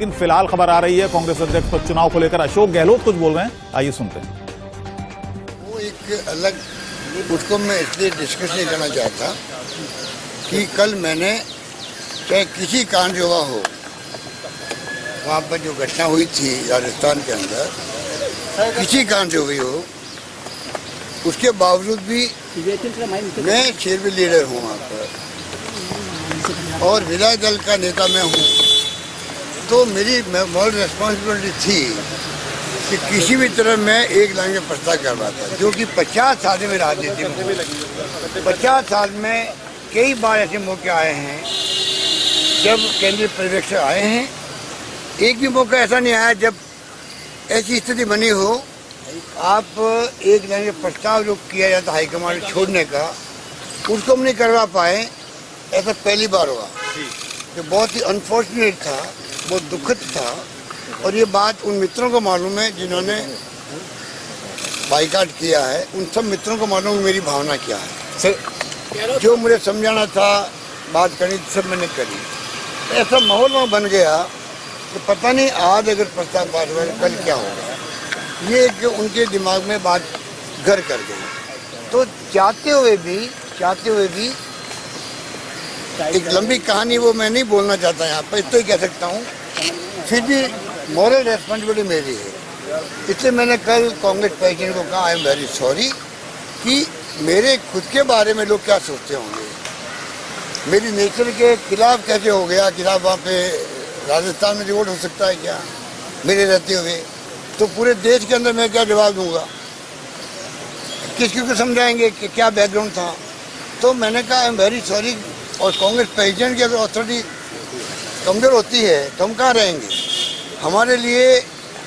लेकिन फिलहाल खबर आ रही है कांग्रेस अध्यक्ष पर चुनाव को लेकर अशोक गहलोत कुछ बोल रहे हैं, आइए सुनते हैं। वो एक अलग, उसको मैं इसलिए डिस्कस नहीं करना चाहता कि कल मैंने चाहे किसी कारण से हुआ हो, वहाँ पर जो घटना हुई थी राजस्थान के अंदर किसी कारण से हुई हो, उसके बावजूद भी मैं शेरवी लीडर हूँ वहाँ पर और विधायक दल का नेता मैं हूँ, तो मेरी मॉरल रिस्पॉन्सिबिलिटी थी कि किसी भी तरह मैं एक लाइन में प्रस्ताव करवाता, जो कि 50 साल में राजनीति में 50 साल में कई बार ऐसे मौके आए हैं जब केंद्रीय पर्यवेक्षक आए हैं। एक भी मौका ऐसा नहीं आया जब ऐसी स्थिति बनी हो, आप एक लाइन में प्रस्ताव जो किया जाता हाईकमान छोड़ने का, उसको हम नहीं करवा पाए। ऐसा पहली बार हुआ, जो बहुत ही अनफॉर्चुनेट था, बहुत दुखद था। और ये बात उन मित्रों को मालूम है जिन्होंने बाइकाट किया है, उन सब मित्रों को मालूम है मेरी भावना क्या है। सर, जो मुझे समझाना था, बात करनी थी, सब मैंने करी। ऐसा माहौल वहाँ बन गया कि पता नहीं आज अगर प्रस्ताव पास हुआ कल क्या होगा। ये एक उनके दिमाग में बात घर कर गई। तो चाहते हुए भी एक लंबी कहानी वो मैं नहीं बोलना चाहता यहाँ पर, इतना ही कह सकता हूँ। फिर भी मॉरल रेस्पॉन्सिबिलिटी मेरी है, इसलिए मैंने कल कांग्रेस प्रेसिडेंट को कहा, आई एम वेरी सॉरी कि मेरे खुद के बारे में लोग क्या सोचते होंगे, मेरी नेचर के खिलाफ कैसे हो गया। खिलाफ वहाँ पे राजस्थान में रिवोल्ट हो सकता है क्या मेरे रहते हुए? तो पूरे देश के अंदर मैं क्या जवाब दूंगा, किसको समझाएंगे कि क्या बैकग्राउंड था। तो मैंने कहा आई एम वेरी सॉरी। और कांग्रेस प्रेसिडेंट की अगर अथॉरिटी कमजोर होती है तो हम कहाँ रहेंगे? हमारे लिए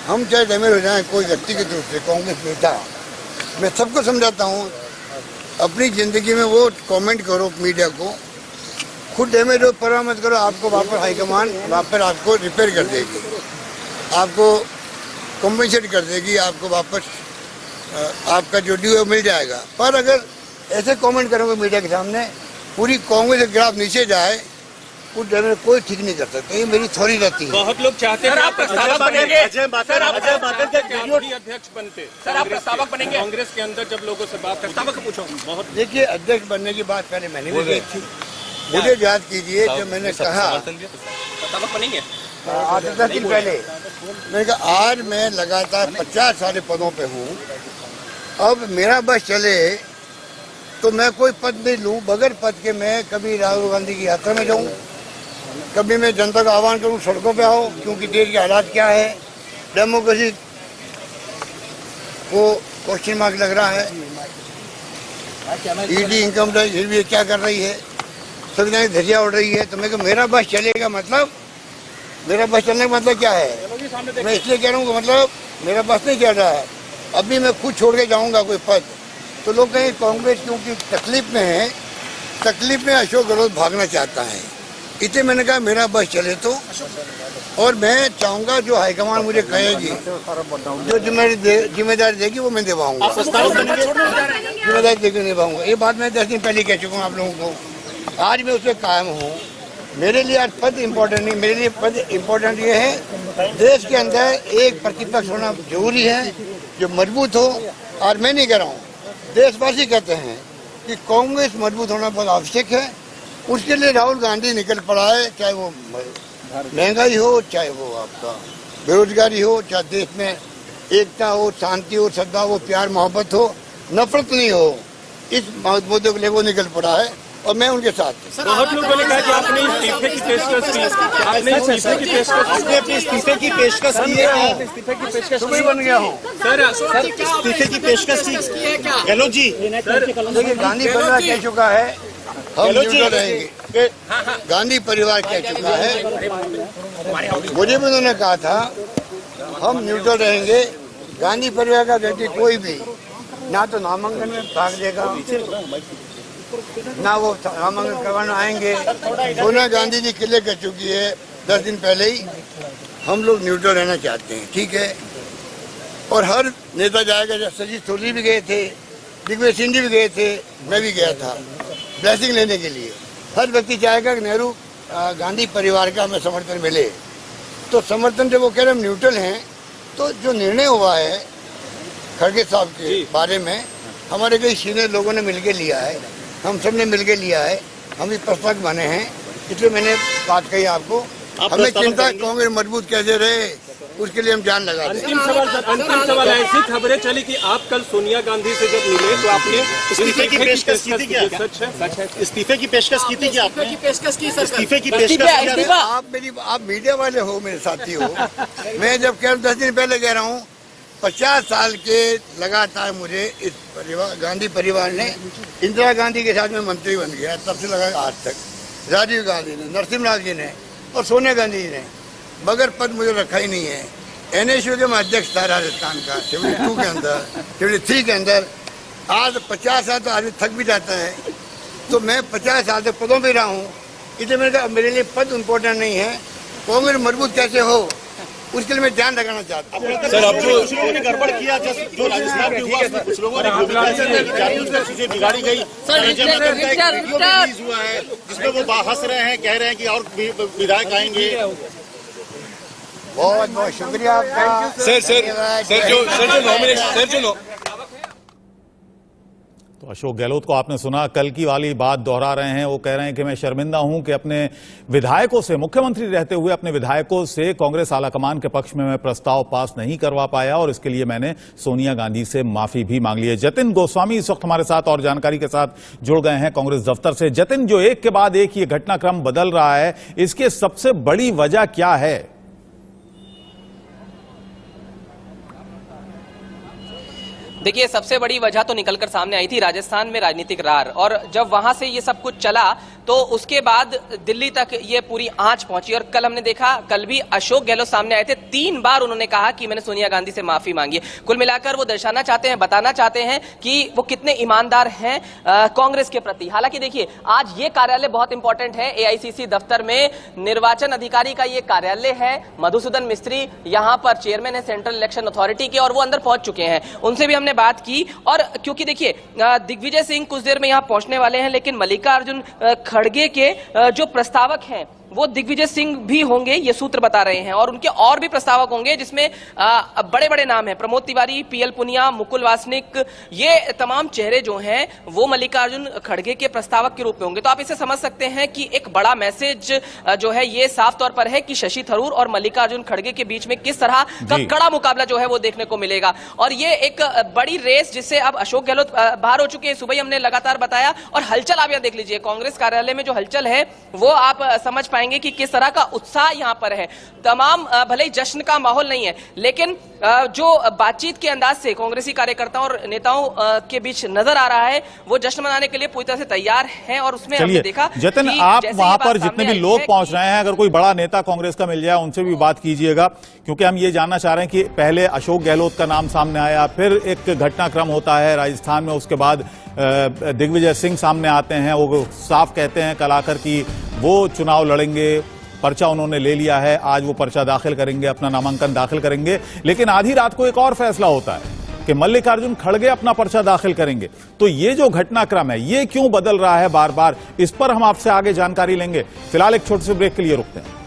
हम चाहे डैमेज हो जाएं कोई व्यक्तिगत रूप से, कांग्रेस नेता, मैं सबको समझाता हूँ अपनी ज़िंदगी में वो कमेंट करो मीडिया को, खुद डैमेज हो परवाह मत करो, आपको वापस हाईकमान वापस आपको रिपेयर कर देगी, आपको कम्पनसेट कर देगी, आपको वापस आपका जो ड्यू है मिल जाएगा। पर अगर ऐसे कमेंट करोगे मीडिया के सामने, पूरी कांग्रेस के खिलाफ नीचे जाए, उस डैमेज कोई ठीक नहीं कर सकता। ये मेरी थोड़ी रहती है। बहुत लोग चाहते हैं आप प्रस्तावक बनेंगे, सर आप अध्यक्ष बनते, सर आप प्रस्तावक बनेंगे कांग्रेस के अंदर जब लोगों से बात प्रस्तावक पूछो। बहुत देखिए, अध्यक्ष बनने की बात पहले मैंने भी की थी, मुझे याद कीजिए जब मैंने कहा प्रस्तावक बनेंगे 8-10 दिन पहले, मैंने कहा आज मैं लगातार 50 सारे पदों पे हूँ, अब मेरा बस चले तो मैं कोई पद नहीं लूँ, बगैर पद के मैं कभी राहुल गांधी की यात्रा में जाऊँ, कभी मैं जनता का आह्वान करूँ सड़कों पे आओ, क्योंकि देश के हालात क्या है, डेमोक्रेसी को क्वेश्चन मार्क लग रहा है, ईडी इनकम टैक्स फिर भी क्या कर रही है, संविधान की धज्जियां उड़ रही है। तो मैं मेरा बस चलेगा मतलब, मेरा बस चलने का मतलब क्या है? मैं इसलिए कह रहा हूँ मतलब मेरा बस नहीं चल रहा है, अभी मैं खुद छोड़ के जाऊँगा कोई पद, तो लोग कहें कांग्रेस क्योंकि तकलीफ में है, तकलीफ में अशोक गहलोत भागना चाहता है। इतने मैंने कहा मेरा बस चले तो, और मैं चाहूँगा जो हाईकमान मुझे कहेगी, जो जिम्मेदारी देगी वो मैं निभाऊंगा, जिम्मेदारी देकर निभाऊंगा। ये बात मैं 10 दिन पहले कह चुका हूँ आप लोगों को, आज मैं उससे कायम हूँ। मेरे लिए आज पद इम्पोर्टेंट नहीं, मेरे लिए पद इम्पोर्टेंट ये है देश के अंदर एक प्रतिपक्ष होना जरूरी है जो मजबूत हो। और मैं नहीं कह रहा हूँ, देशवासी कहते हैं कि कांग्रेस मजबूत होना बहुत आवश्यक है। उसके लिए राहुल गांधी निकल पड़ा है, चाहे वो महंगाई हो, चाहे वो आपका बेरोजगारी हो, चाहे देश में एकता हो, शांति हो, सद्भाव हो, प्यार मोहब्बत हो, नफरत नहीं हो, इस मुद्दे के लिए वो निकल पड़ा है और मैं उनके साथ। बहुत लोगों ने कहा कि आपने इस्तीफे की पेशकश की, आपने इस्तीफे की पेशकश की है, इस्तीफे की पेशकश बन गया हूँ सर, इस्तीफे की पेशकश की गहलोत जी। देखिए, गांधी परिवार कह चुका है हम न्यूट्रल रहेंगे, गांधी परिवार कह चुका है, मुझे भी उन्होंने कहा था हम न्यूट्रल रहेंगे। गांधी परिवार का व्यक्ति कोई भी ना तो नामांकन में भाग देगा, ना वो नामांकन करवाना आएंगे। सोनिया गांधी जी क्लियर कर चुकी है 10 दिन पहले ही, हम लोग न्यूट्रल रहना चाहते हैं, ठीक है। और हर नेता जाएगा, सजीत सोली भी गए थे, दिग्विजय सिंह जी भी गए थे, मैं भी गया था ब्लेसिंग लेने के लिए। हर व्यक्ति चाहेगा कि नेहरू गांधी परिवार का हमें समर्थन मिले। तो समर्थन जब वो कह रहे हम न्यूट्रल हैं, तो जो निर्णय हुआ है खड़गे साहब के बारे में हमारे कई सीनियर लोगों ने मिलकर लिया है, हम सब ने मिलकर लिया है, हम भी प्रस्तावक बने हैं, इसलिए मैंने बात कही आपको। हमें चिंता कांग्रेस मजबूत कैसे रहे उसके लिए हम जान लगा दें। अंतिम सवाल ऐसी खबरें चली कि आप कल सोनिया गांधी से जब मिले तो आपने इस्तीफे की पेशकश की थी क्या? सच है। इस्तीफे की पेशकश की थी क्या आपने? इस्तीफे की पेशकश की? आप मीडिया वाले हो, मेरे साथी हो। मैं जब कह 10 दिन पहले कह रहा हूँ 50 साल के लगातार मुझे इस गांधी परिवार ने, इंदिरा गांधी के साथ में मंत्री बन गया, तब से लगा आज तक राजीव गांधी ने, नरसिम्हा जी ने और सोनिया गांधी जी ने बगैर पद मुझे रखा ही नहीं है। NSU के मैं अध्यक्ष था राजस्थान का 72 के अंदर, 73 के अंदर। आज 50 साल तो आदमी थक भी जाता है, तो मैं 50 साल से पदों पे रहा हूँ, इसलिए मैंने कहा मेरे लिए पद इम्पोर्टेंट नहीं है, कांग्रेस मजबूत कैसे हो उसके लिए मैं ध्यान रखना चाहता हूँ। सर, अब जो कुछ लोगों ने गड़बड़ किया, जो राजस्थान में हुआ, उसमें कुछ लोगों ने चीजें बिगाड़ी गई। वीडियो रिलीज हुआ है जिसमें वो हंस रहे हैं, कह रहे हैं कि और विधायक आएंगे। बहुत बहुत शुक्रिया आपका। तो अशोक गहलोत को आपने सुना, कल की वाली बात दोहरा रहे हैं। वो कह रहे हैं कि मैं शर्मिंदा हूं कि अपने विधायकों से, मुख्यमंत्री रहते हुए अपने विधायकों से कांग्रेस आलाकमान के पक्ष में मैं प्रस्ताव पास नहीं करवा पाया और इसके लिए मैंने सोनिया गांधी से माफी भी मांग ली है। जतिन गोस्वामी इस वक्त हमारे साथ और जानकारी के साथ जुड़ गए हैं कांग्रेस दफ्तर से। जतिन, जो एक के बाद एक ये घटनाक्रम बदल रहा है, इसके सबसे बड़ी वजह क्या है? देखिए, सबसे बड़ी वजह तो निकलकर सामने आई थी राजस्थान में राजनीतिक रार, और जब वहां से ये सब कुछ चला तो उसके बाद दिल्ली तक ये पूरी आंच पहुंची। और कल हमने देखा, कल भी अशोक गहलोत सामने आए थे, 3 बार उन्होंने कहा कि मैंने सोनिया गांधी से माफी मांगी है। कुल मिलाकर वो दर्शाना चाहते हैं, बताना चाहते हैं कि वो कितने ईमानदार हैं कांग्रेस के प्रति। हालांकि देखिए, आज ये कार्यालय बहुत इंपॉर्टेंट है, AICC दफ्तर में निर्वाचन अधिकारी का ये कार्यालय है। मधुसूदन मिस्त्री यहाँ पर चेयरमैन है सेंट्रल इलेक्शन अथॉरिटी के, और वो अंदर पहुंच चुके हैं, उनसे भी हमने बात की। और क्योंकि देखिए, दिग्विजय सिंह कुछ देर में यहां पहुंचने वाले हैं, लेकिन मल्लिकार्जुन खड़गे के जो प्रस्तावक हैं वो दिग्विजय सिंह भी होंगे, ये सूत्र बता रहे हैं, और उनके और भी प्रस्तावक होंगे जिसमें बड़े बड़े नाम हैं, प्रमोद तिवारी, PL पुनिया, मुकुल वासनिक, ये तमाम चेहरे जो हैं वो मल्लिकार्जुन खड़गे के प्रस्तावक के रूप में होंगे। तो आप इसे समझ सकते हैं कि एक बड़ा मैसेज जो है ये साफ तौर पर है कि शशि थरूर और मल्लिकार्जुन खड़गे के बीच में किस तरह का कड़ा मुकाबला जो है वो देखने को मिलेगा। और ये एक बड़ी रेस जिससे अब अशोक गहलोत बाहर हो चुके हैं, सुबह ही हमने लगातार बताया। और हलचल आप यहाँ देख लीजिए, कांग्रेस कार्यालय में जो हलचल है वो आप समझ पाएंगे कि किस तरह का उत्साह यहां पर है। तमाम भले ही जश्न का माहौल नहीं है, लेकिन जो बातचीत के अंदाज से कांग्रेसी कार्यकर्ताओं और नेताओं के बीच नजर आ रहा है, वो जश्न मनाने के लिए पूरी तरह से तैयार हैं। और उसमें हमने देखा, जतिन, आप वहां पर जितने भी लोग पहुंच रहे हैं, अगर कोई बड़ा नेता कांग्रेस का मिल जाए उनसे भी बात कीजिएगा, क्योंकि हम ये जानना चाह रहे हैं कि पहले अशोक गहलोत का नाम सामने आया, फिर एक घटनाक्रम होता है राजस्थान में, उसके बाद दिग्विजय सिंह सामने आते हैं, वो साफ कहते हैं कल आकर कि वो चुनाव लड़ेंगे, पर्चा उन्होंने ले लिया है, आज वो पर्चा दाखिल करेंगे, अपना नामांकन दाखिल करेंगे। लेकिन आधी रात को एक और फैसला होता है कि मल्लिकार्जुन खड़गे अपना पर्चा दाखिल करेंगे। तो ये जो घटनाक्रम है ये क्यों बदल रहा है बार बार, इस पर हम आपसे आगे जानकारी लेंगे। फिलहाल एक छोटे से ब्रेक के लिए रुकते हैं।